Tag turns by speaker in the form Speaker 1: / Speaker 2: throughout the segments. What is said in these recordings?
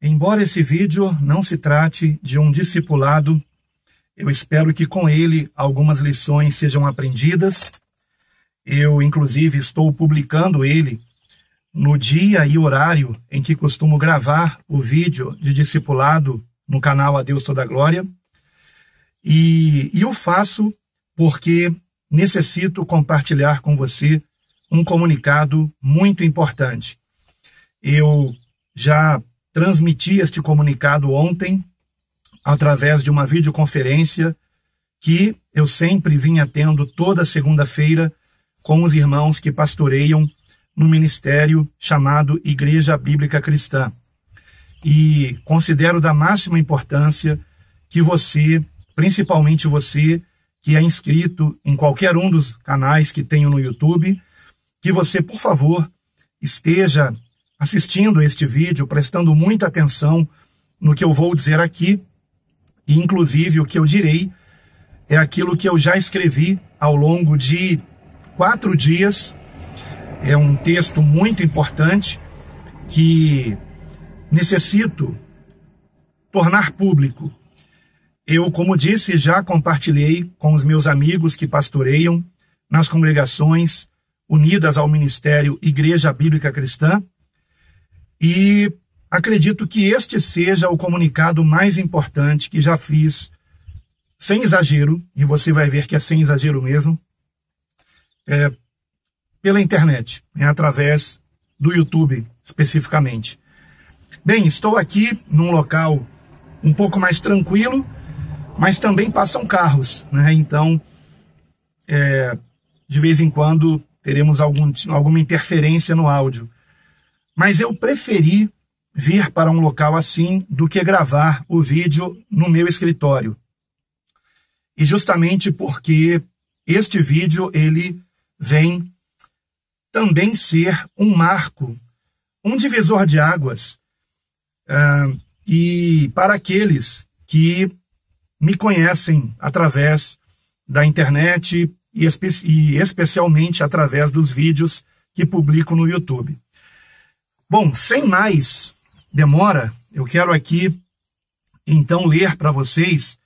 Speaker 1: Embora esse vídeo não se trate de um discipulado, eu espero que com ele algumas lições sejam aprendidas. Eu, inclusive, estou publicando ele no dia e horário em que costumo gravar o vídeo de discipulado no canal A Deus Toda a Glória. E o faço porque necessito compartilhar com você um comunicado muito importante. Eu já transmiti este comunicado ontem através de uma videoconferência que eu sempre vinha tendo toda segunda-feira com os irmãos que pastoreiam no ministério chamado Igreja Bíblica Cristã. E considero da máxima importância que você, principalmente você que é inscrito em qualquer um dos canais que tenho no YouTube, que você, por favor, esteja assistindo este vídeo, prestando muita atenção no que eu vou dizer aqui, e inclusive o que eu direi é aquilo que eu já escrevi ao longo de 4 dias. É um texto muito importante que necessito tornar público. Eu, como disse, já compartilhei com os meus amigos que pastoreiam nas congregações unidas ao ministério Igreja Bíblica Cristã, e acredito que este seja o comunicado mais importante que já fiz, sem exagero, e você vai ver que é sem exagero mesmo, pela internet, através do YouTube especificamente. Bem, estou aqui num local um pouco mais tranquilo, mas também passam carros, né? Então, de vez em quando teremos alguma interferência no áudio. Mas eu preferi vir para um local assim do que gravar o vídeo no meu escritório. E justamente porque este vídeo ele vem também ser um marco, um divisor de águas, e para aqueles que me conhecem através da internet e especialmente através dos vídeos que publico no YouTube. Bom, sem mais demora, eu quero aqui então ler para vocês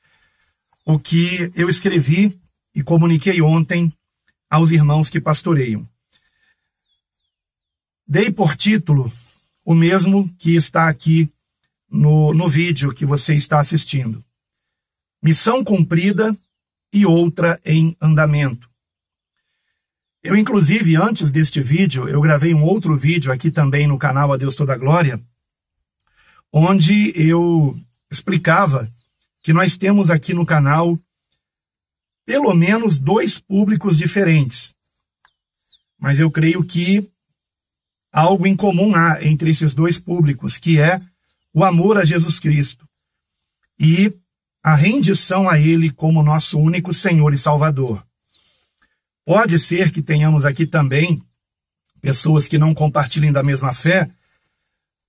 Speaker 1: o que eu escrevi e comuniquei ontem aos irmãos que pastoreiam. Dei por título o mesmo que está aqui no vídeo que você está assistindo. Missão cumprida e outra em andamento. Eu, inclusive, antes deste vídeo, eu gravei um outro vídeo aqui também no canal A Deus Toda a Glória, onde eu explicava que nós temos aqui no canal pelo menos 2 públicos diferentes. Mas eu creio que algo em comum há entre esses 2 públicos, que é o amor a Jesus Cristo e a rendição a Ele como nosso único Senhor e Salvador. Pode ser que tenhamos aqui também pessoas que não compartilhem da mesma fé?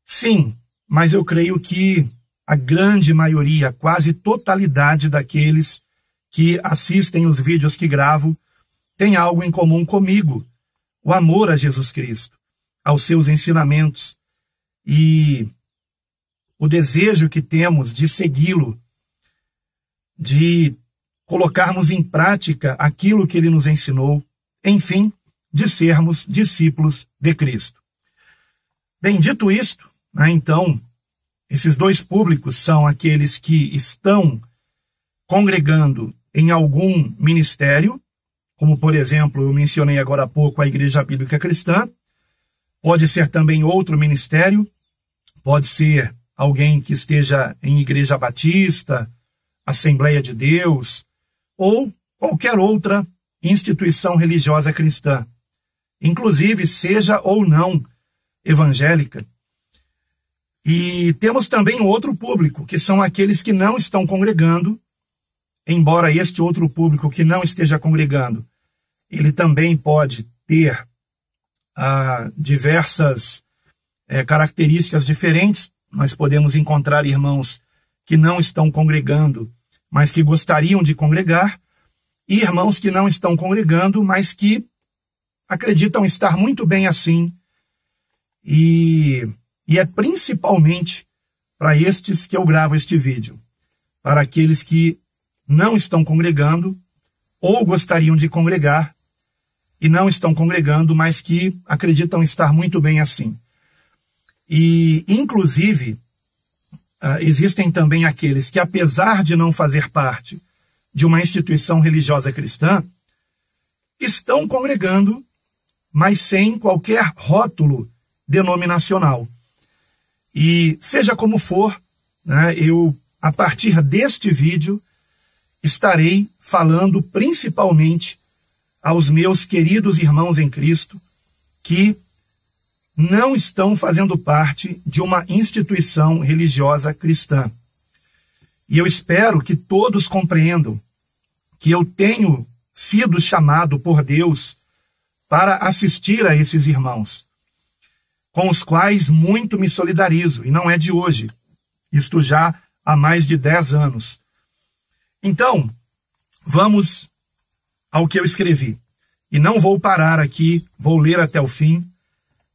Speaker 1: Sim, mas eu creio que a grande maioria, quase totalidade daqueles que assistem os vídeos que gravo, tem algo em comum comigo: o amor a Jesus Cristo, aos seus ensinamentos e o desejo que temos de segui-lo, de colocarmos em prática aquilo que ele nos ensinou, enfim, de sermos discípulos de Cristo. Bem, dito isto, então, esses 2 públicos são aqueles que estão congregando em algum ministério, como, por exemplo, eu mencionei agora há pouco a Igreja Bíblica Cristã. Pode ser também outro ministério, pode ser alguém que esteja em Igreja Batista, Assembleia de Deus, ou qualquer outra instituição religiosa cristã, inclusive seja ou não evangélica. E temos também um outro público, que são aqueles que não estão congregando, embora este outro público que não esteja congregando, ele também pode ter diversas características diferentes. Nós podemos encontrar irmãos que não estão congregando, mas que gostariam de congregar, e irmãos que não estão congregando, mas que acreditam estar muito bem assim. E é principalmente para estes que eu gravo este vídeo, para aqueles que não estão congregando ou gostariam de congregar e não estão congregando, mas que acreditam estar muito bem assim. E, inclusive, existem também aqueles que, apesar de não fazer parte de uma instituição religiosa cristã, estão congregando, mas sem qualquer rótulo denominacional. E seja como for, né, eu, a partir deste vídeo, estarei falando principalmente aos meus queridos irmãos em Cristo que não estão fazendo parte de uma instituição religiosa cristã. E eu espero que todos compreendam que eu tenho sido chamado por Deus para assistir a esses irmãos, com os quais muito me solidarizo, e não é de hoje, isto já há mais de 10 anos. Então, vamos ao que eu escrevi. E não vou parar aqui, vou ler até o fim.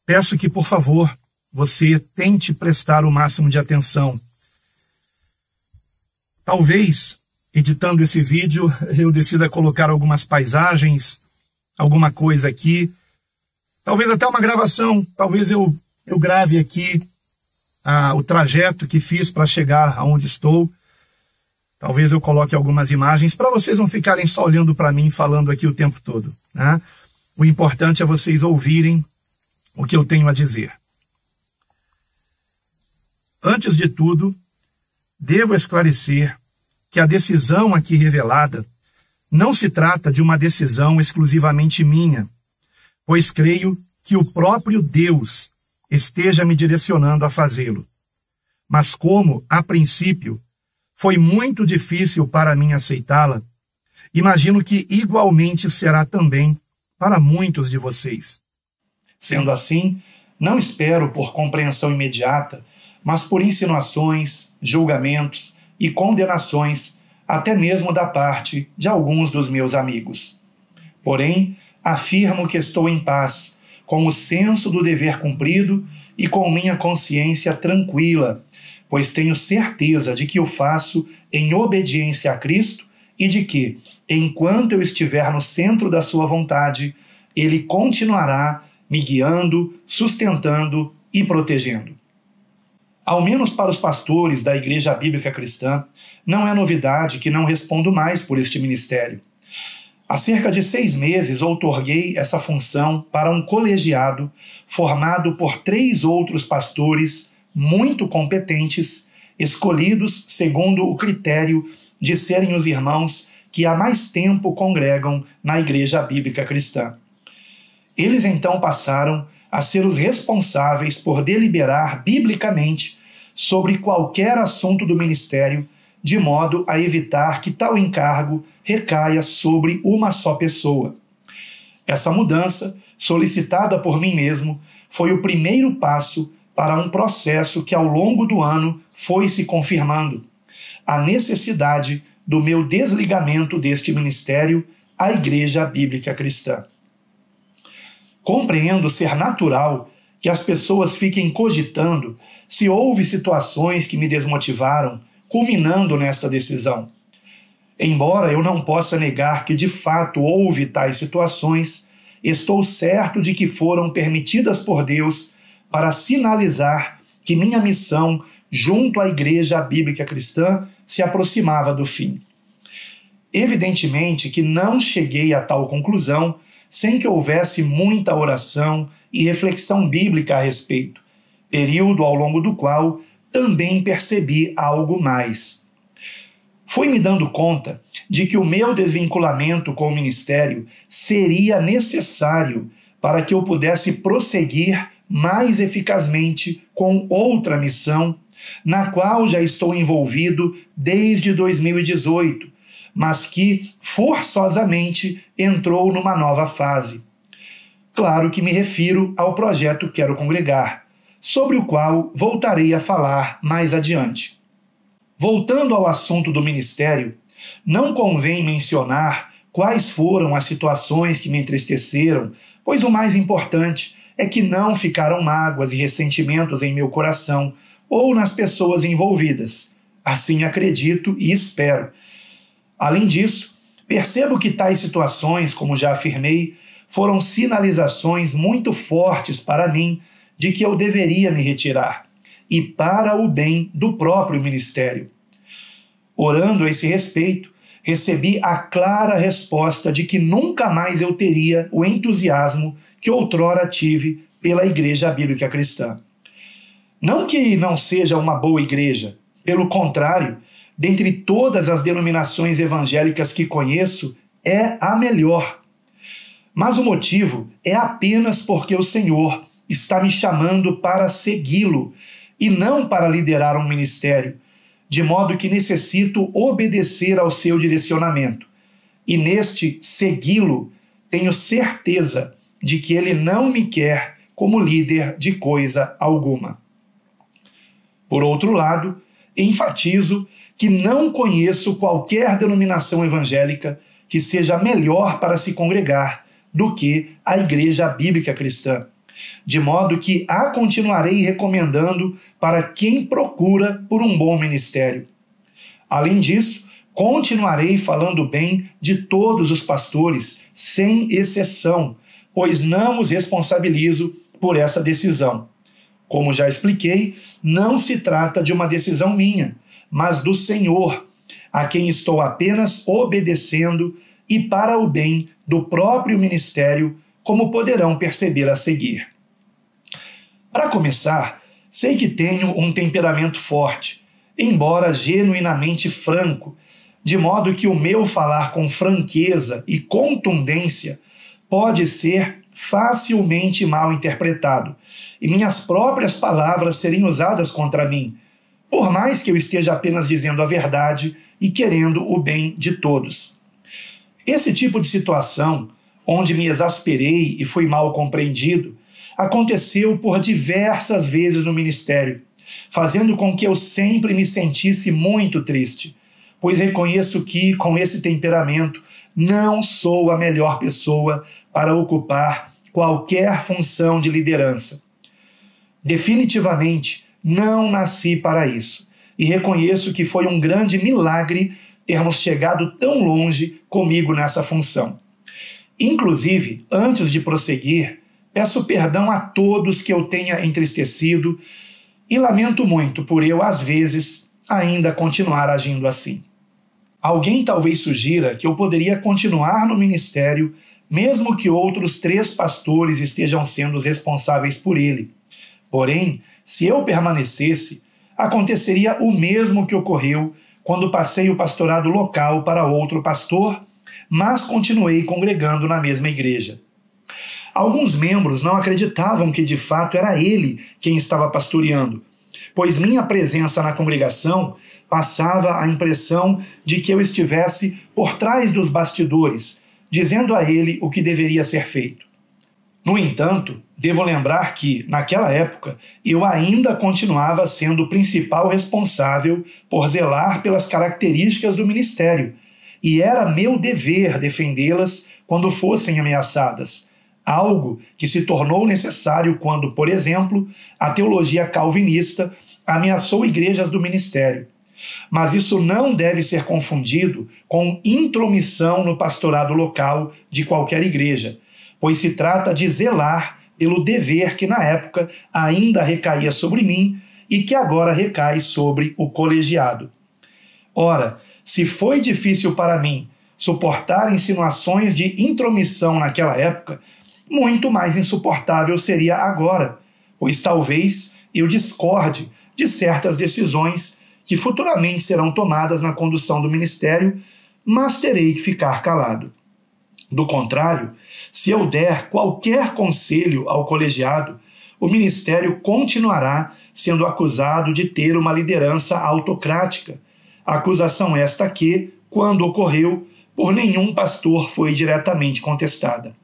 Speaker 1: Peço que, por favor, você tente prestar o máximo de atenção. Talvez, editando esse vídeo, eu decida colocar algumas paisagens, alguma coisa aqui. Talvez até uma gravação, talvez eu grave aqui o trajeto que fiz para chegar aonde estou. Talvez eu coloque algumas imagens para vocês não ficarem só olhando para mim falando aqui o tempo todo, né? O importante é vocês ouvirem o que eu tenho a dizer. Antes de tudo, devo esclarecer que a decisão aqui revelada não se trata de uma decisão exclusivamente minha, pois creio que o próprio Deus esteja me direcionando a fazê-lo. Mas como, a princípio, foi muito difícil para mim aceitá-la, imagino que igualmente será também para muitos de vocês. Sendo assim, não espero por compreensão imediata, mas por insinuações, julgamentos e condenações, até mesmo da parte de alguns dos meus amigos. Porém, afirmo que estou em paz, com o senso do dever cumprido e com minha consciência tranquila, pois tenho certeza de que o faço em obediência a Cristo e de que, enquanto eu estiver no centro da sua vontade, Ele continuará me guiando, sustentando e protegendo. Ao menos para os pastores da Igreja Bíblica Cristã, não é novidade que não respondo mais por este ministério. Há cerca de 6 meses outorguei essa função para um colegiado formado por 3 outros pastores muito competentes, escolhidos segundo o critério de serem os irmãos que há mais tempo congregam na Igreja Bíblica Cristã. Eles então passaram a ser os responsáveis por deliberar biblicamente sobre qualquer assunto do ministério, de modo a evitar que tal encargo recaia sobre uma só pessoa. Essa mudança, solicitada por mim mesmo, foi o primeiro passo para um processo que ao longo do ano foi se confirmando: a necessidade do meu desligamento deste ministério à Igreja Bíblica Cristã. Compreendo ser natural que as pessoas fiquem cogitando se houve situações que me desmotivaram, culminando nesta decisão. Embora eu não possa negar que de fato houve tais situações, estou certo de que foram permitidas por Deus para sinalizar que minha missão junto à Igreja Bíblica Cristã se aproximava do fim. Evidentemente que não cheguei a tal conclusão sem que houvesse muita oração e reflexão bíblica a respeito, período ao longo do qual também percebi algo mais. Fui me dando conta de que o meu desvinculamento com o ministério seria necessário para que eu pudesse prosseguir mais eficazmente com outra missão, na qual já estou envolvido desde 2018, mas que forçosamente entrou numa nova fase. Claro que me refiro ao projeto Quero Congregar, sobre o qual voltarei a falar mais adiante. Voltando ao assunto do ministério, não convém mencionar quais foram as situações que me entristeceram, pois o mais importante é que não ficaram mágoas e ressentimentos em meu coração, ou nas pessoas envolvidas. Assim acredito e espero. Além disso, percebo que tais situações, como já afirmei, foram sinalizações muito fortes para mim de que eu deveria me retirar, e para o bem do próprio ministério. Orando a esse respeito, recebi a clara resposta de que nunca mais eu teria o entusiasmo que outrora tive pela Igreja Bíblica Cristã. Não que não seja uma boa igreja, pelo contrário, dentre todas as denominações evangélicas que conheço, é a melhor. Mas o motivo é apenas porque o Senhor está me chamando para segui-lo e não para liderar um ministério, de modo que necessito obedecer ao seu direcionamento. E neste segui-lo, tenho certeza de que ele não me quer como líder de coisa alguma. Por outro lado, enfatizo que não conheço qualquer denominação evangélica que seja melhor para se congregar do que a Igreja Bíblica Cristã, de modo que a continuarei recomendando para quem procura por um bom ministério. Além disso, continuarei falando bem de todos os pastores, sem exceção, pois não os responsabilizo por essa decisão. Como já expliquei, não se trata de uma decisão minha, mas do Senhor, a quem estou apenas obedecendo e para o bem do próprio ministério, como poderão perceber a seguir. Para começar, sei que tenho um temperamento forte, embora genuinamente franco, de modo que o meu falar com franqueza e contundência pode ser facilmente mal interpretado e minhas próprias palavras serem usadas contra mim, por mais que eu esteja apenas dizendo a verdade e querendo o bem de todos. Esse tipo de situação, onde me exasperei e fui mal compreendido, aconteceu por diversas vezes no ministério, fazendo com que eu sempre me sentisse muito triste, pois reconheço que, com esse temperamento, não sou a melhor pessoa para ocupar qualquer função de liderança. Definitivamente, não nasci para isso, e reconheço que foi um grande milagre termos chegado tão longe comigo nessa função. Inclusive, antes de prosseguir, peço perdão a todos que eu tenha entristecido e lamento muito por eu, às vezes, ainda continuar agindo assim. Alguém talvez sugira que eu poderia continuar no ministério mesmo que outros 3 pastores estejam sendo os responsáveis por ele. Porém, se eu permanecesse, aconteceria o mesmo que ocorreu quando passei o pastorado local para outro pastor, mas continuei congregando na mesma igreja. Alguns membros não acreditavam que de fato era ele quem estava pastoreando, pois minha presença na congregação passava a impressão de que eu estivesse por trás dos bastidores, dizendo a ele o que deveria ser feito. No entanto, devo lembrar que, naquela época, eu ainda continuava sendo o principal responsável por zelar pelas características do ministério, e era meu dever defendê-las quando fossem ameaçadas, algo que se tornou necessário quando, por exemplo, a teologia calvinista ameaçou igrejas do ministério. Mas isso não deve ser confundido com intromissão no pastorado local de qualquer igreja, pois se trata de zelar pelo dever que na época ainda recaía sobre mim e que agora recai sobre o colegiado. Ora, se foi difícil para mim suportar insinuações de intromissão naquela época, muito mais insuportável seria agora, pois talvez eu discorde de certas decisões que futuramente serão tomadas na condução do ministério, mas terei que ficar calado. Do contrário, se eu der qualquer conselho ao colegiado, o ministério continuará sendo acusado de ter uma liderança autocrática, acusação esta que, quando ocorreu, por nenhum pastor foi diretamente contestada.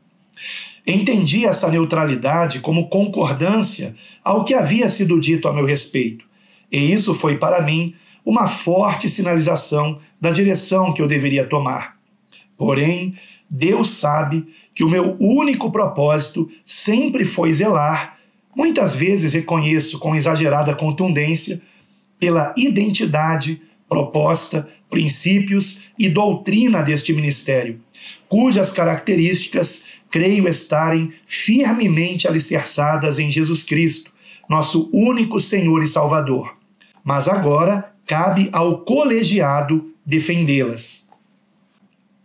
Speaker 1: Entendi essa neutralidade como concordância ao que havia sido dito a meu respeito, e isso foi para mim uma forte sinalização da direção que eu deveria tomar. Porém, Deus sabe que o meu único propósito sempre foi zelar, Muitas vezes reconheço com exagerada contundência pela identidade, proposta, princípios e doutrina deste ministério, cujas características creio estarem firmemente alicerçadas em Jesus Cristo, nosso único Senhor e Salvador. Mas agora cabe ao colegiado defendê-las.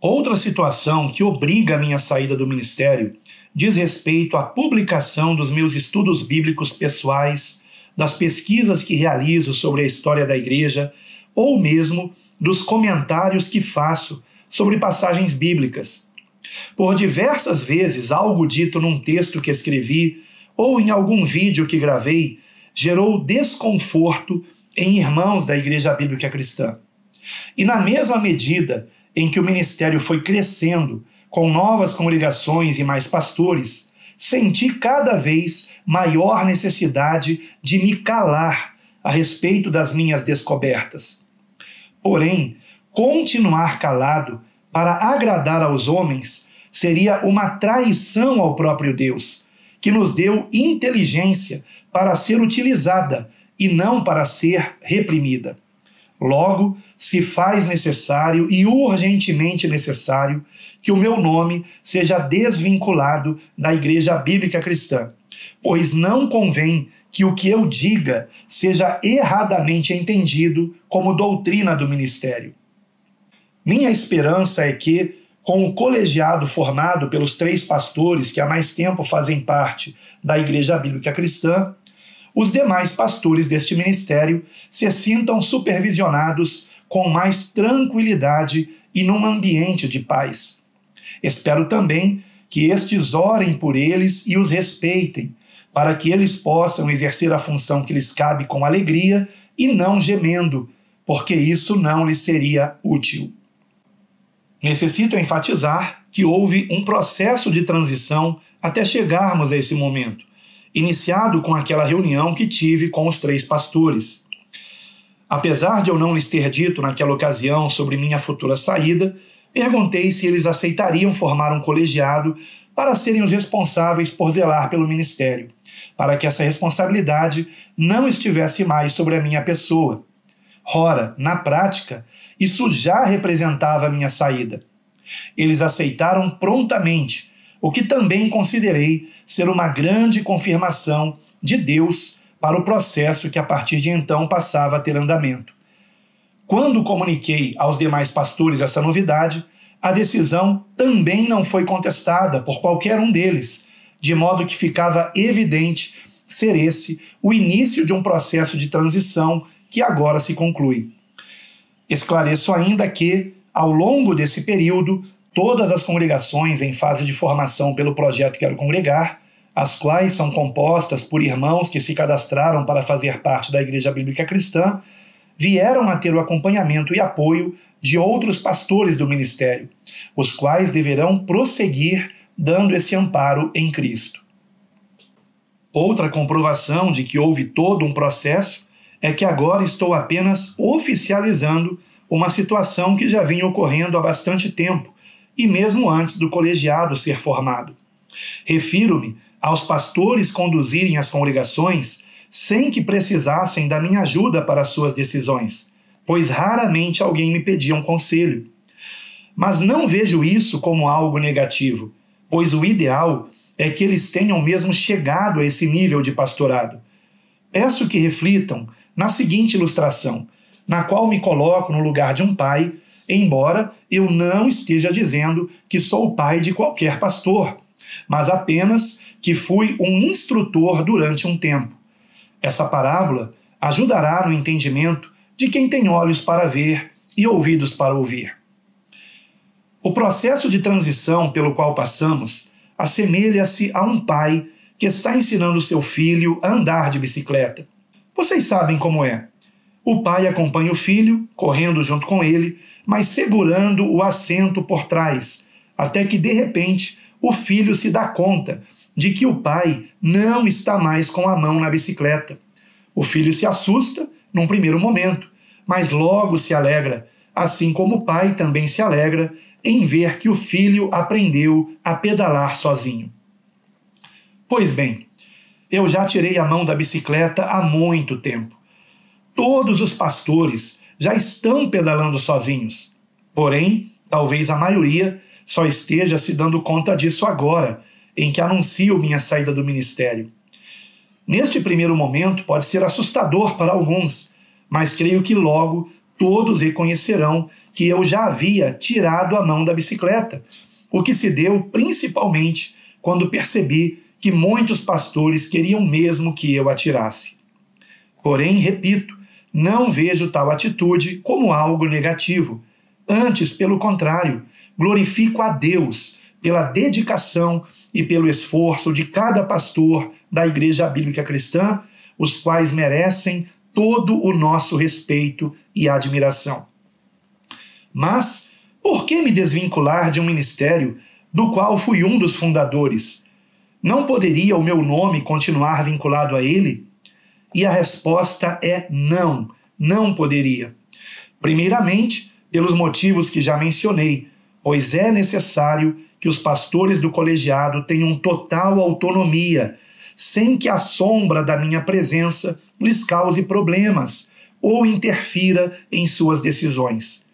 Speaker 1: Outra situação que obriga a minha saída do ministério diz respeito à publicação dos meus estudos bíblicos pessoais, das pesquisas que realizo sobre a história da igreja, ou mesmo dos comentários que faço sobre passagens bíblicas. Por diversas vezes, algo dito num texto que escrevi ou em algum vídeo que gravei gerou desconforto em irmãos da Igreja Bíblica Cristã. E na mesma medida em que o ministério foi crescendo, com novas congregações e mais pastores, senti cada vez maior necessidade de me calar a respeito das minhas descobertas. Porém, continuar calado para agradar aos homens seria uma traição ao próprio Deus, que nos deu inteligência para ser utilizada e não para ser reprimida. Logo, se faz necessário e urgentemente necessário que o meu nome seja desvinculado da Igreja Bíblica Cristã, pois não convém que o que eu diga seja erradamente entendido como doutrina do ministério. Minha esperança é que, com o colegiado formado pelos 3 pastores que há mais tempo fazem parte da Igreja Bíblica Cristã, os demais pastores deste ministério se sintam supervisionados com mais tranquilidade e num ambiente de paz. Espero também que estes orem por eles e os respeitem, para que eles possam exercer a função que lhes cabe com alegria e não gemendo, porque isso não lhes seria útil. Necessito enfatizar que houve um processo de transição até chegarmos a esse momento, iniciado com aquela reunião que tive com os 3 pastores. Apesar de eu não lhes ter dito naquela ocasião sobre minha futura saída, perguntei se eles aceitariam formar um colegiado para serem os responsáveis por zelar pelo ministério, para que essa responsabilidade não estivesse mais sobre a minha pessoa. Ora, na prática, isso já representava a minha saída. Eles aceitaram prontamente, o que também considerei ser uma grande confirmação de Deus para o processo que a partir de então passava a ter andamento. Quando comuniquei aos demais pastores essa novidade, a decisão também não foi contestada por qualquer um deles, de modo que ficava evidente ser esse o início de um processo de transição que agora se conclui. Esclareço ainda que, ao longo desse período, todas as congregações em fase de formação pelo projeto Quero Congregar, as quais são compostas por irmãos que se cadastraram para fazer parte da Igreja Bíblica Cristã, vieram a ter o acompanhamento e apoio de outros pastores do ministério, os quais deverão prosseguir dando esse amparo em Cristo. Outra comprovação de que houve todo um processo é que agora estou apenas oficializando uma situação que já vinha ocorrendo há bastante tempo, e mesmo antes do colegiado ser formado. Refiro-me aos pastores conduzirem as congregações sem que precisassem da minha ajuda para suas decisões, pois raramente alguém me pedia um conselho. Mas não vejo isso como algo negativo, pois o ideal é que eles tenham mesmo chegado a esse nível de pastorado. Peço que reflitam na seguinte ilustração, na qual me coloco no lugar de um pai, embora eu não esteja dizendo que sou o pai de qualquer pastor, mas apenas que fui um instrutor durante um tempo. Essa parábola ajudará no entendimento de quem tem olhos para ver e ouvidos para ouvir. O processo de transição pelo qual passamos assemelha-se a um pai que está ensinando seu filho a andar de bicicleta. Vocês sabem como é. O pai acompanha o filho, correndo junto com ele, mas segurando o assento por trás, até que, de repente, o filho se dá conta de que o pai não está mais com a mão na bicicleta. O filho se assusta num primeiro momento, mas logo se alegra, assim como o pai também se alegra em ver que o filho aprendeu a pedalar sozinho. Pois bem, eu já tirei a mão da bicicleta há muito tempo. Todos os pastores já estão pedalando sozinhos. Porém, talvez a maioria só esteja se dando conta disso agora, em que anuncio minha saída do ministério. Neste primeiro momento pode ser assustador para alguns, mas creio que logo todos reconhecerão que eu já havia tirado a mão da bicicleta, o que se deu principalmente quando percebi que muitos pastores queriam mesmo que eu a tirasse. Porém, repito, não vejo tal atitude como algo negativo. Antes, pelo contrário, glorifico a Deus pela dedicação e pelo esforço de cada pastor da Igreja Bíblica Cristã, os quais merecem todo o nosso respeito e admiração. Mas, por que me desvincular de um ministério do qual fui um dos fundadores? Não poderia o meu nome continuar vinculado a ele? E a resposta é não, não poderia. Primeiramente, pelos motivos que já mencionei, pois é necessário que os pastores do colegiado tenham total autonomia, sem que a sombra da minha presença lhes cause problemas ou interfira em suas decisões.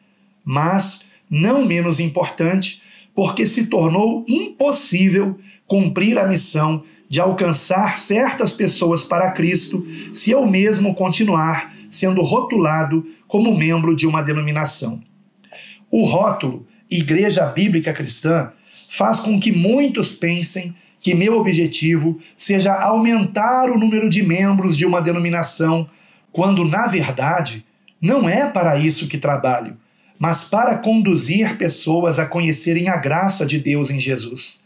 Speaker 1: Mas, não menos importante, porque se tornou impossível cumprir a missão de alcançar certas pessoas para Cristo se eu mesmo continuar sendo rotulado como membro de uma denominação. O rótulo Igreja Bíblica Cristã faz com que muitos pensem que meu objetivo seja aumentar o número de membros de uma denominação, quando, na verdade, não é para isso que trabalho, mas para conduzir pessoas a conhecerem a graça de Deus em Jesus.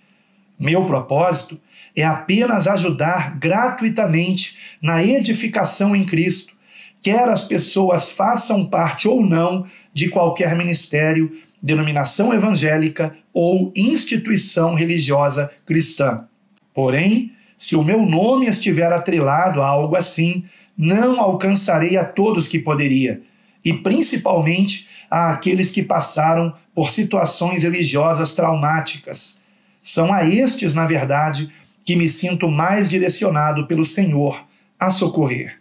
Speaker 1: Meu propósito é apenas ajudar gratuitamente na edificação em Cristo, quer as pessoas façam parte ou não de qualquer ministério, denominação evangélica ou instituição religiosa cristã. Porém, se o meu nome estiver atrelado a algo assim, não alcançarei a todos que poderia, e principalmente a aqueles que passaram por situações religiosas traumáticas. São a estes, na verdade, que me sinto mais direcionado pelo Senhor a socorrer.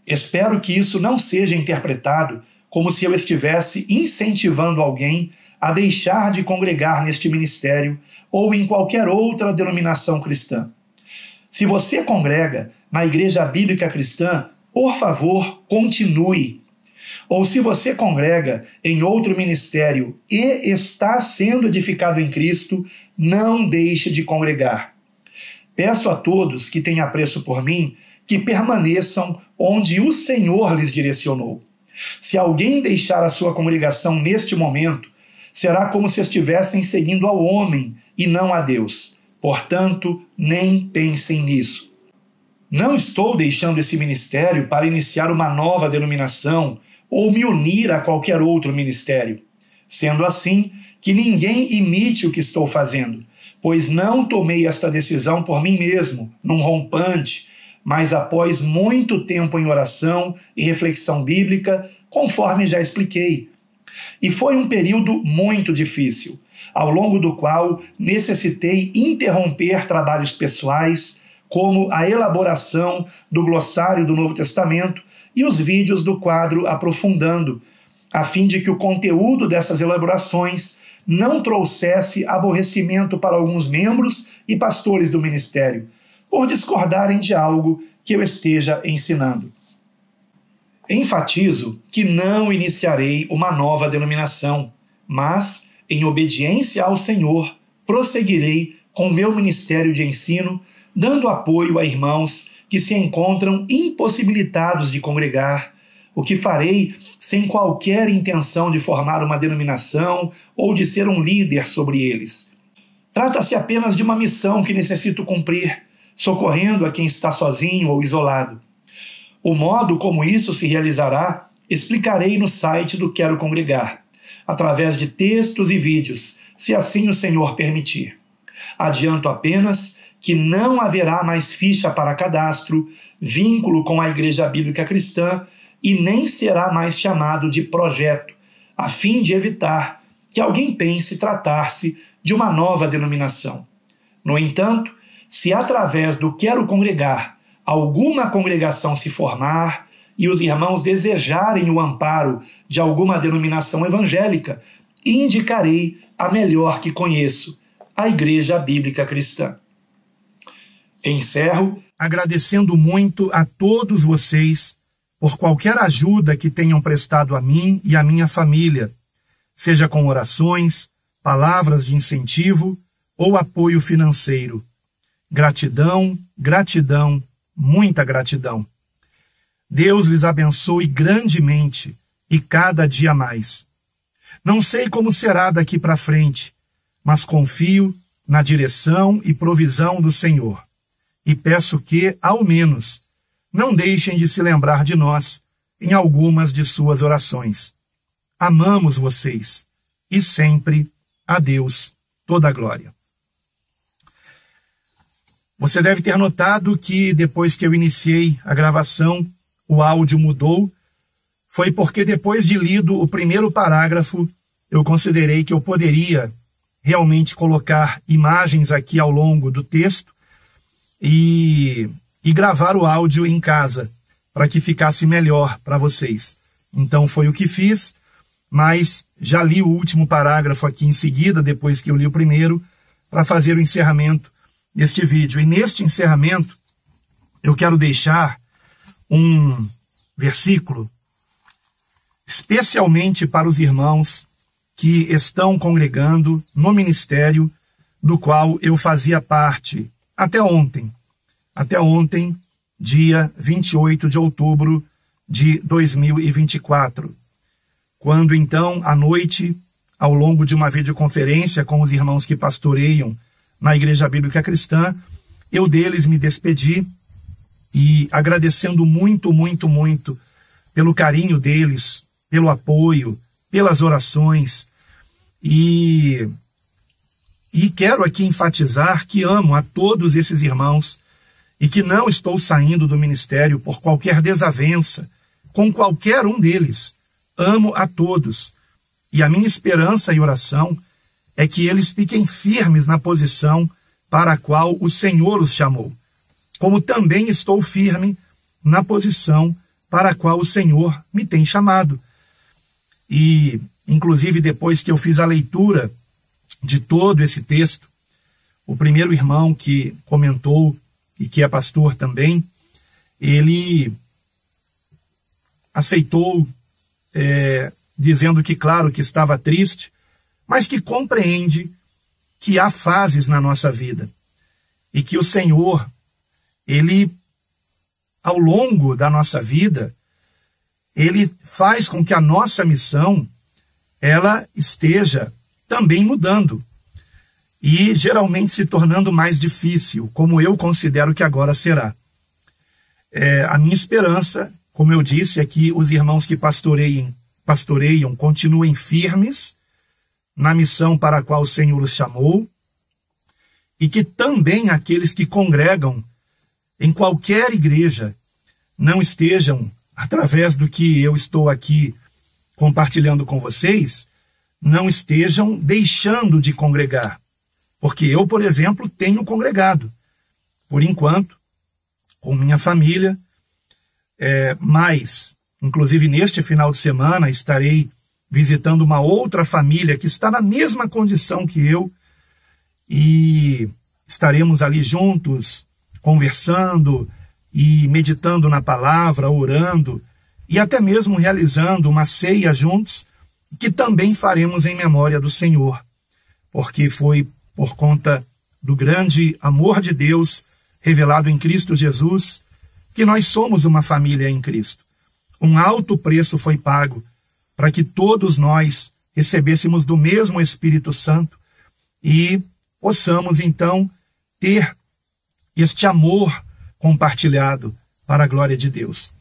Speaker 1: Espero que isso não seja interpretado como se eu estivesse incentivando alguém a deixar de congregar neste ministério ou em qualquer outra denominação cristã. Se você congrega na Igreja Bíblica Cristã, por favor, continue. Ou se você congrega em outro ministério e está sendo edificado em Cristo, não deixe de congregar. Peço a todos que têm apreço por mim que permaneçam onde o Senhor lhes direcionou. Se alguém deixar a sua congregação neste momento, será como se estivessem seguindo ao homem e não a Deus. Portanto, nem pensem nisso. Não estou deixando esse ministério para iniciar uma nova denominação ou me unir a qualquer outro ministério. Sendo assim, que ninguém imite o que estou fazendo, pois não tomei esta decisão por mim mesmo, num rompante, mas após muito tempo em oração e reflexão bíblica, conforme já expliquei. E foi um período muito difícil, ao longo do qual necessitei interromper trabalhos pessoais, como a elaboração do glossário do Novo Testamento e os vídeos do quadro Aprofundando, a fim de que o conteúdo dessas elaborações não trouxesse aborrecimento para alguns membros e pastores do ministério, por discordarem de algo que eu esteja ensinando. Enfatizo que não iniciarei uma nova denominação, mas, em obediência ao Senhor, prosseguirei com o meu ministério de ensino, dando apoio a irmãos que se encontram impossibilitados de congregar, o que farei sem qualquer intenção de formar uma denominação ou de ser um líder sobre eles. Trata-se apenas de uma missão que necessito cumprir, socorrendo a quem está sozinho ou isolado. O modo como isso se realizará, explicarei no site do Quero Congregar, através de textos e vídeos, se assim o Senhor permitir. Adianto apenas que não haverá mais ficha para cadastro, vínculo com a Igreja Bíblica Cristã e nem será mais chamado de projeto, a fim de evitar que alguém pense tratar-se de uma nova denominação. No entanto, se através do quero congregar, alguma congregação se formar e os irmãos desejarem o amparo de alguma denominação evangélica, indicarei a melhor que conheço, a Igreja Bíblica Cristã. Encerro agradecendo muito a todos vocês por qualquer ajuda que tenham prestado a mim e à minha família, seja com orações, palavras de incentivo ou apoio financeiro. Gratidão, gratidão, muita gratidão. Deus lhes abençoe grandemente e cada dia mais. Não sei como será daqui para frente, mas confio na direção e provisão do Senhor. E peço que, ao menos, não deixem de se lembrar de nós em algumas de suas orações. Amamos vocês e sempre a Deus toda a glória. Você deve ter notado que depois que eu iniciei a gravação, o áudio mudou. Foi porque depois de lido o primeiro parágrafo, eu considerei que eu poderia realmente colocar imagens aqui ao longo do texto e gravar o áudio em casa, para que ficasse melhor para vocês. Então foi o que fiz, mas já li o último parágrafo aqui em seguida, depois que eu li o primeiro, para fazer o encerramento deste vídeo. E neste encerramento, eu quero deixar um versículo especialmente para os irmãos que estão congregando no ministério do qual eu fazia parte até ontem, dia 28 de outubro de 2024, quando então, à noite, ao longo de uma videoconferência com os irmãos que pastoreiam na Igreja Bíblica Cristã, eu deles me despedi e agradecendo muito, muito, muito pelo carinho deles, pelo apoio, pelas orações, e quero aqui enfatizar que amo a todos esses irmãos e que não estou saindo do ministério por qualquer desavença com qualquer um deles. Amo a todos. E a minha esperança e oração é que eles fiquem firmes na posição para a qual o Senhor os chamou, como também estou firme na posição para a qual o Senhor me tem chamado. E, inclusive, depois que eu fiz a leitura de todo esse texto, o primeiro irmão que comentou, e que é pastor também, ele aceitou, dizendo que, claro, que estava triste, mas que compreende que há fases na nossa vida, e que o Senhor, ele, ao longo da nossa vida, ele faz com que a nossa missão, ela esteja também mudando e geralmente se tornando mais difícil, como eu considero que agora será. A minha esperança, como eu disse, é que os irmãos que pastoreiam continuem firmes na missão para a qual o Senhor os chamou, e que também aqueles que congregam em qualquer igreja não estejam, através do que eu estou aqui compartilhando com vocês, não estejam deixando de congregar. Porque eu, por exemplo, tenho congregado, por enquanto, com minha família, mas, inclusive neste final de semana, estarei visitando uma outra família que está na mesma condição que eu, e estaremos ali juntos, conversando e meditando na palavra, orando, e até mesmo realizando uma ceia juntos, que também faremos em memória do Senhor, porque foi por conta do grande amor de Deus revelado em Cristo Jesus, que nós somos uma família em Cristo. Um alto preço foi pago para que todos nós recebêssemos do mesmo Espírito Santo e possamos, então, ter este amor compartilhado para a glória de Deus.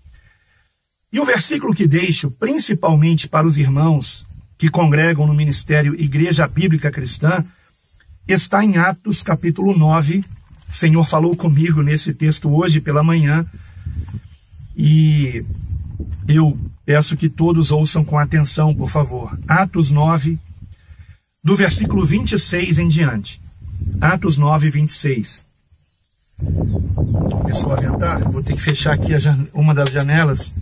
Speaker 1: E o versículo que deixo, principalmente para os irmãos que congregam no Ministério Igreja Bíblica Cristã, está em Atos capítulo 9. O Senhor falou comigo nesse texto hoje pela manhã, e eu peço que todos ouçam com atenção, por favor. Atos 9, do versículo 26 em diante. Atos 9, 26. Começou a ventar. Vou ter que fechar aqui uma das janelas,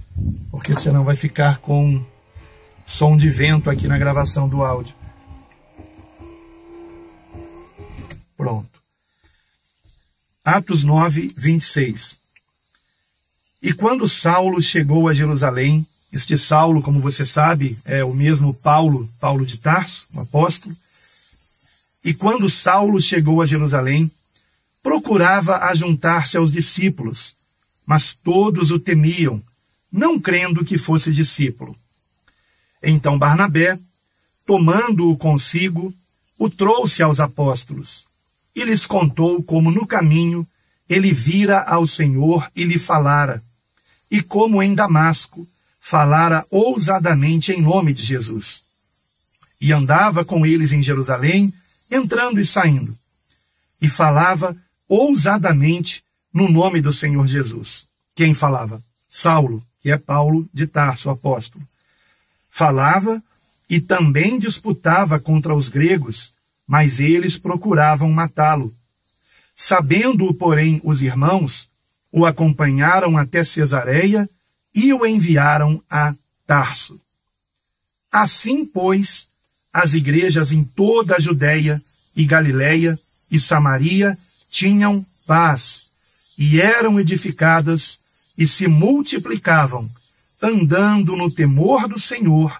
Speaker 1: porque senão vai ficar com som de vento aqui na gravação do áudio. Pronto. Atos 9, 26. E quando Saulo chegou a Jerusalém, este Saulo, como você sabe, é o mesmo Paulo de Tarso, o apóstolo. E quando Saulo chegou a Jerusalém, procurava ajuntar-se aos discípulos, mas todos o temiam, não crendo que fosse discípulo. Então Barnabé, tomando-o consigo, o trouxe aos apóstolos, e lhes contou como no caminho ele vira ao Senhor e lhe falara, e como em Damasco falara ousadamente em nome de Jesus. E andava com eles em Jerusalém, entrando e saindo, e falava ousadamente no nome do Senhor Jesus. Quem falava? Saulo, que é Paulo de Tarso, o apóstolo. Falava e também disputava contra os gregos, mas eles procuravam matá-lo. Sabendo-o, porém, os irmãos, o acompanharam até Cesareia e o enviaram a Tarso. Assim, pois, as igrejas em toda a Judéia e Galiléia e Samaria tinham paz, e eram edificadas e se multiplicavam, andando no temor do Senhor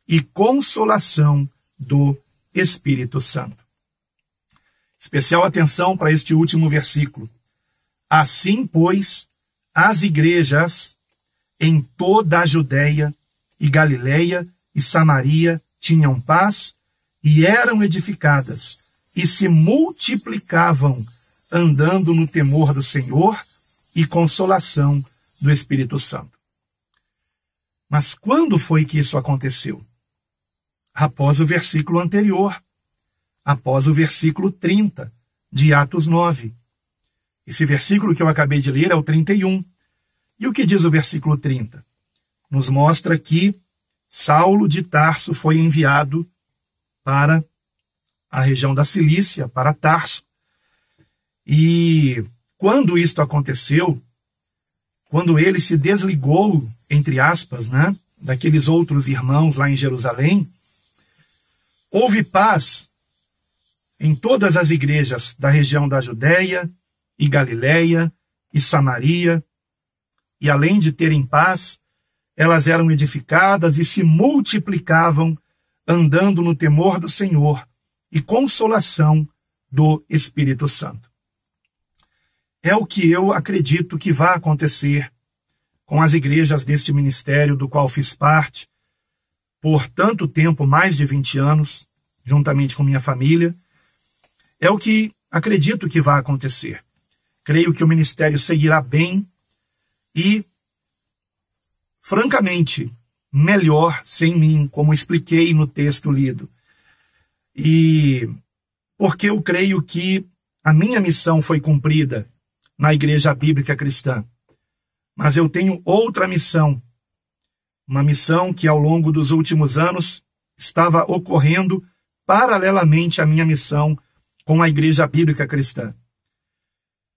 Speaker 1: e consolação do Espírito Santo. Especial atenção para este último versículo. Assim, pois, as igrejas em toda a Judéia e Galiléia e Samaria tinham paz e eram edificadas e se multiplicavam, andando no temor do Senhor e consolação do Espírito Santo. Mas quando foi que isso aconteceu? Após o versículo anterior, após o versículo 30 de Atos 9. Esse versículo que eu acabei de ler é o 31. E o que diz o versículo 30? Nos mostra que Saulo de Tarso foi enviado para a região da Cilícia, para Tarso. E quando isto aconteceu, quando ele se desligou, entre aspas, daqueles outros irmãos lá em Jerusalém, houve paz em todas as igrejas da região da Judéia e Galiléia e Samaria, e além de terem paz, elas eram edificadas e se multiplicavam, andando no temor do Senhor e consolação do Espírito Santo. É o que eu acredito que vai acontecer com as igrejas deste ministério, do qual fiz parte por tanto tempo, mais de 20 anos, juntamente com minha família. É o que acredito que vai acontecer. Creio que o ministério seguirá bem e, francamente, melhor sem mim, como expliquei no texto lido. E porque eu creio que a minha missão foi cumprida na Igreja Bíblica Cristã. Mas eu tenho outra missão, uma missão que ao longo dos últimos anos estava ocorrendo paralelamente à minha missão com a Igreja Bíblica Cristã.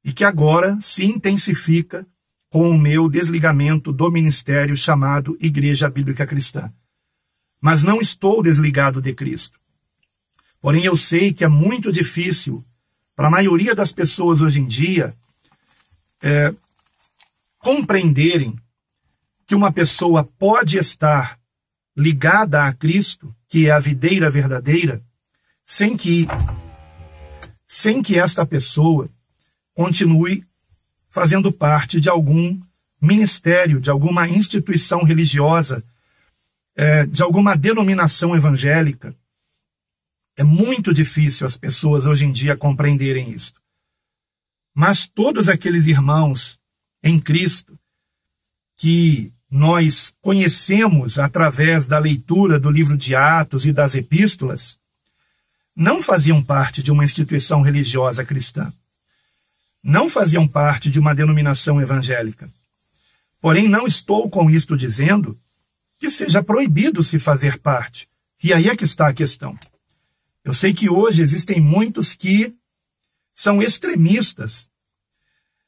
Speaker 1: E que agora se intensifica com o meu desligamento do ministério chamado Igreja Bíblica Cristã. Mas não estou desligado de Cristo. Porém, eu sei que é muito difícil para a maioria das pessoas hoje em dia compreenderem que uma pessoa pode estar ligada a Cristo, que é a videira verdadeira, sem que esta pessoa continue fazendo parte de algum ministério, de alguma instituição religiosa, de alguma denominação evangélica. É muito difícil as pessoas hoje em dia compreenderem isso. Mas todos aqueles irmãos em Cristo que nós conhecemos através da leitura do livro de Atos e das epístolas, não faziam parte de uma instituição religiosa cristã. Não faziam parte de uma denominação evangélica. Porém, não estou com isto dizendo que seja proibido se fazer parte. E aí é que está a questão. Eu sei que hoje existem muitos que são extremistas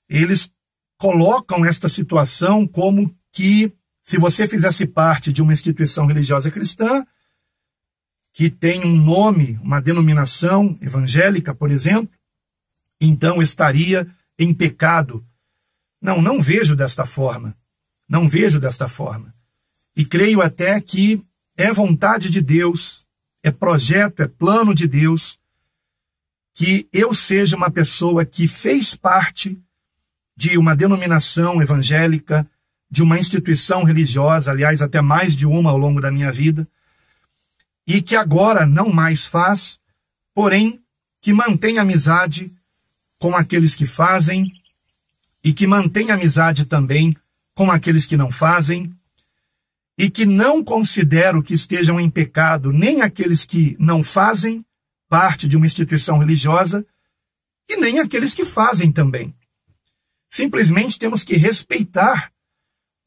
Speaker 1: eles colocam esta situação como que, se você fizesse parte de uma instituição religiosa cristã, que tem um nome, uma denominação evangélica, por exemplo, então estaria em pecado. Não vejo desta forma. Não vejo desta forma. E creio até que é vontade de Deus, é projeto, é plano de Deus, que eu seja uma pessoa que fez parte de uma denominação evangélica, de uma instituição religiosa, aliás, até mais de uma ao longo da minha vida, e que agora não mais faz, porém, que mantém amizade com aqueles que fazem, e que mantém amizade também com aqueles que não fazem, e que não considero que estejam em pecado nem aqueles que não fazem parte de uma instituição religiosa, e nem aqueles que fazem também. Simplesmente temos que respeitar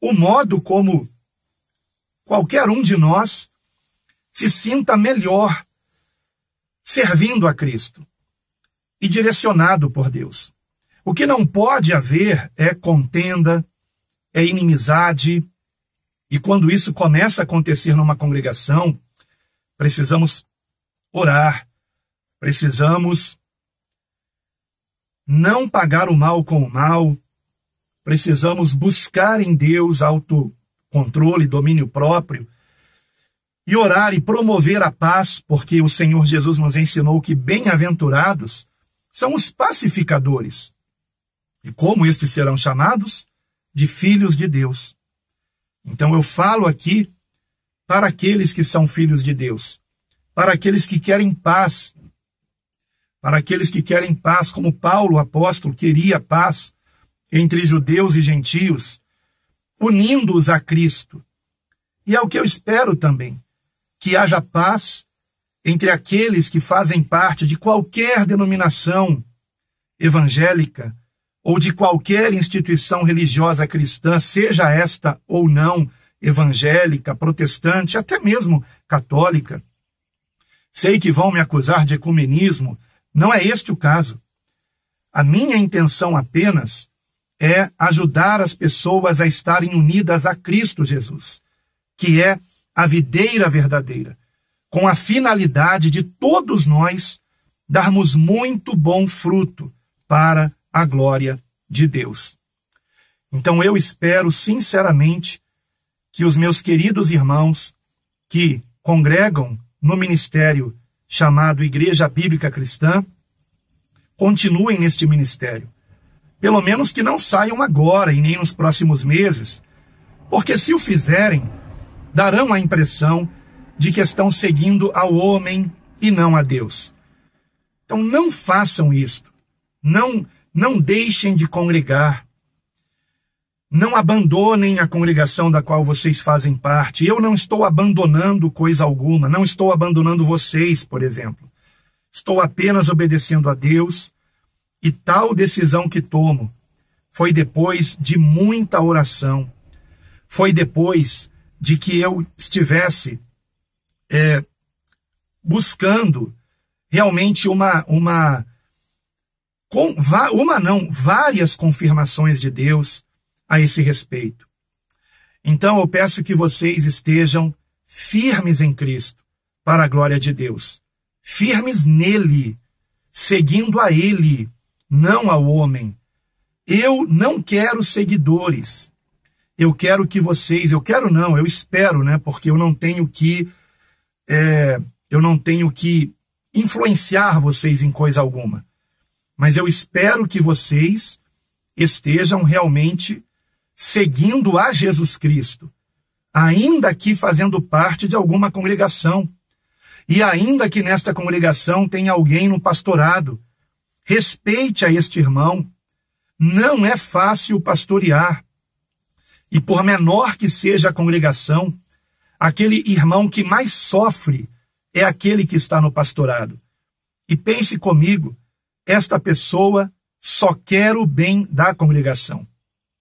Speaker 1: o modo como qualquer um de nós se sinta melhor servindo a Cristo e direcionado por Deus. O que não pode haver é contenda, é inimizade, e quando isso começa a acontecer numa congregação, precisamos orar, precisamos não pagar o mal com o mal, precisamos buscar em Deus autocontrole, domínio próprio, e orar e promover a paz, porque o Senhor Jesus nos ensinou que bem-aventurados são os pacificadores. E como estes serão chamados? De filhos de Deus. Então eu falo aqui para aqueles que são filhos de Deus, para aqueles que querem paz, como Paulo, o apóstolo, queria paz entre judeus e gentios, unindo-os a Cristo. E é o que eu espero também, que haja paz entre aqueles que fazem parte de qualquer denominação evangélica ou de qualquer instituição religiosa cristã, seja esta ou não evangélica, protestante, até mesmo católica. Sei que vão me acusar de ecumenismo, não é este o caso. A minha intenção apenas é ajudar as pessoas a estarem unidas a Cristo Jesus, que é a videira verdadeira, com a finalidade de todos nós darmos muito bom fruto para a glória de Deus. Então eu espero sinceramente que os meus queridos irmãos que congregam no ministério chamado Igreja Bíblica Cristã continuem neste ministério. Pelo menos que não saiam agora e nem nos próximos meses, porque se o fizerem, darão a impressão de que estão seguindo ao homem e não a Deus. Então não façam isto. Não deixem de congregar. Não abandonem a congregação da qual vocês fazem parte. Eu não estou abandonando coisa alguma. Não estou abandonando vocês, por exemplo. Estou apenas obedecendo a Deus, e tal decisão que tomo foi depois de muita oração. Foi depois de que eu estivesse buscando realmente várias confirmações de Deus a esse respeito. Então eu peço que vocês estejam firmes em Cristo, para a glória de Deus. Firmes nele, seguindo a ele, não ao homem. Eu não quero seguidores. Eu quero que vocês, eu espero, porque eu não tenho que influenciar vocês em coisa alguma. Mas eu espero que vocês estejam realmente seguindo a Jesus Cristo, ainda que fazendo parte de alguma congregação, e ainda que nesta congregação tenha alguém no pastorado. Respeite a este irmão. Não é fácil pastorear. E por menor que seja a congregação, aquele irmão que mais sofre é aquele que está no pastorado. E pense comigo, esta pessoa só quer o bem da congregação.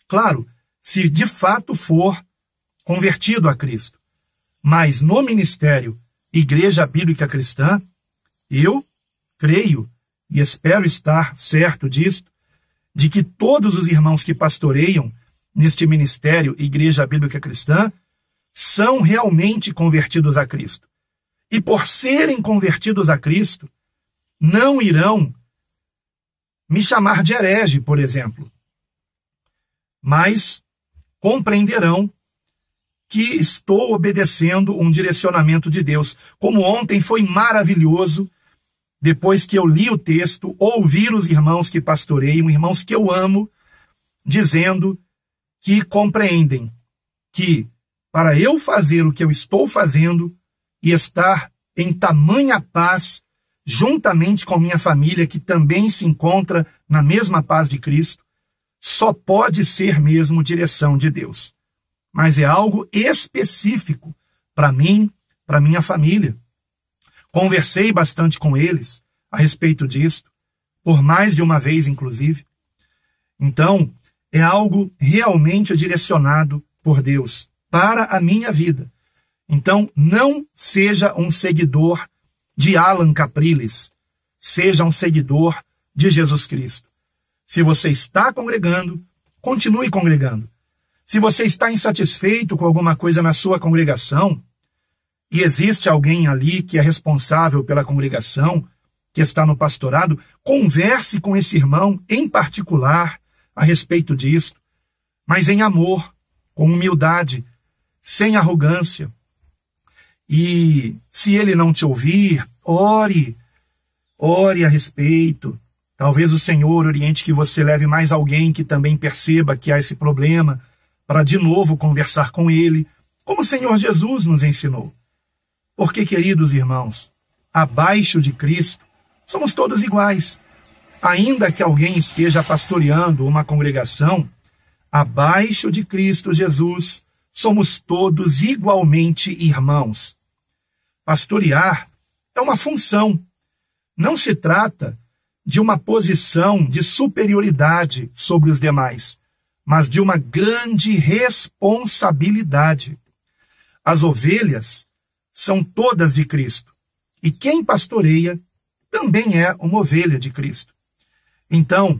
Speaker 1: Claro, se de fato for convertido a Cristo. Mas no ministério Igreja Bíblica Cristã, eu creio e espero estar certo disto, de que todos os irmãos que pastoreiam neste ministério Igreja Bíblica Cristã são realmente convertidos a Cristo. E por serem convertidos a Cristo, não irão me chamar de herege, por exemplo, mas compreenderão que estou obedecendo um direcionamento de Deus. Como ontem foi maravilhoso, depois que eu li o texto, ouvir os irmãos que pastoreiam, irmãos que eu amo, dizendo que compreendem que para eu fazer o que eu estou fazendo e estar em tamanha paz, juntamente com minha família, que também se encontra na mesma paz de Cristo, só pode ser mesmo direção de Deus. Mas é algo específico para mim, para minha família. Conversei bastante com eles a respeito disto, por mais de uma vez, inclusive. Então, é algo realmente direcionado por Deus para a minha vida. Então, não seja um seguidor de Alan Capriles, seja um seguidor de Jesus Cristo. Se você está congregando, continue congregando. Se você está insatisfeito com alguma coisa na sua congregação, e existe alguém ali que é responsável pela congregação, que está no pastorado, converse com esse irmão em particular a respeito disso, mas em amor, com humildade, sem arrogância. E se ele não te ouvir, ore a respeito. Talvez o Senhor oriente que você leve mais alguém que também perceba que há esse problema, para de novo conversar com ele, como o Senhor Jesus nos ensinou. Porque, queridos irmãos, abaixo de Cristo, somos todos iguais. Ainda que alguém esteja pastoreando uma congregação, abaixo de Cristo Jesus, somos todos igualmente irmãos. Pastorear é uma função. Não se trata de uma posição de superioridade sobre os demais, mas de uma grande responsabilidade. As ovelhas são todas de Cristo, e quem pastoreia também é uma ovelha de Cristo. Então,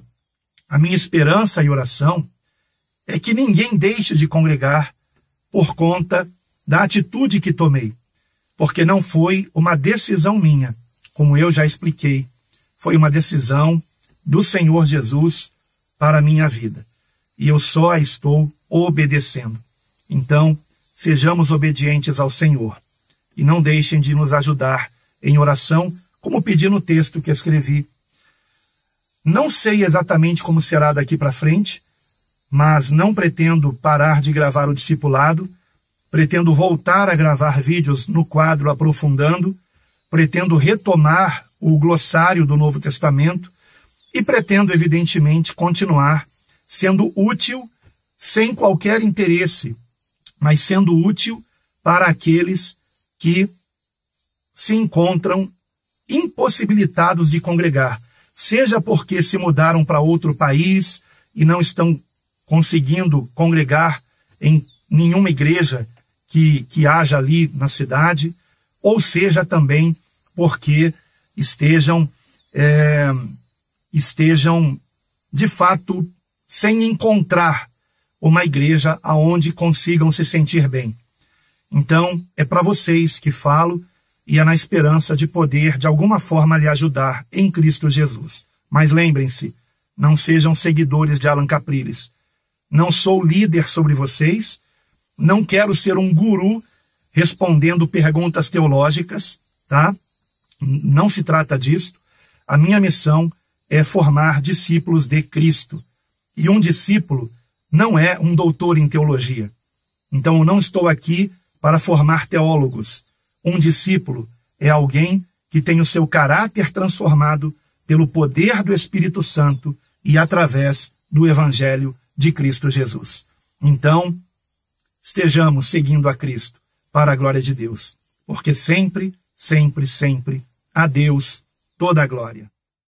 Speaker 1: a minha esperança e oração é que ninguém deixe de congregar por conta da atitude que tomei, porque não foi uma decisão minha, como eu já expliquei, foi uma decisão do Senhor Jesus para a minha vida. E eu só a estou obedecendo. Então, sejamos obedientes ao Senhor. E não deixem de nos ajudar em oração, como pedi no texto que escrevi. Não sei exatamente como será daqui para frente, mas não pretendo parar de gravar o discipulado, pretendo voltar a gravar vídeos no quadro Aprofundando, pretendo retomar o glossário do Novo Testamento e pretendo, evidentemente, continuar sendo útil, sem qualquer interesse, mas sendo útil para aqueles que se encontram impossibilitados de congregar, seja porque se mudaram para outro país e não estão conseguindo congregar em nenhuma igreja que haja ali na cidade, ou seja também porque estejam de fato sem encontrar uma igreja aonde consigam se sentir bem. Então, é para vocês que falo e é na esperança de poder, de alguma forma, lhe ajudar em Cristo Jesus. Mas lembrem-se, não sejam seguidores de Alan Capriles. Não sou líder sobre vocês, não quero ser um guru respondendo perguntas teológicas, tá? Não se trata disso. A minha missão é formar discípulos de Cristo. E um discípulo não é um doutor em teologia. Então, eu não estou aqui para formar teólogos. Um discípulo é alguém que tem o seu caráter transformado pelo poder do Espírito Santo e através do Evangelho de Cristo Jesus. Então, estejamos seguindo a Cristo para a glória de Deus, porque sempre, sempre, sempre, a Deus toda a glória.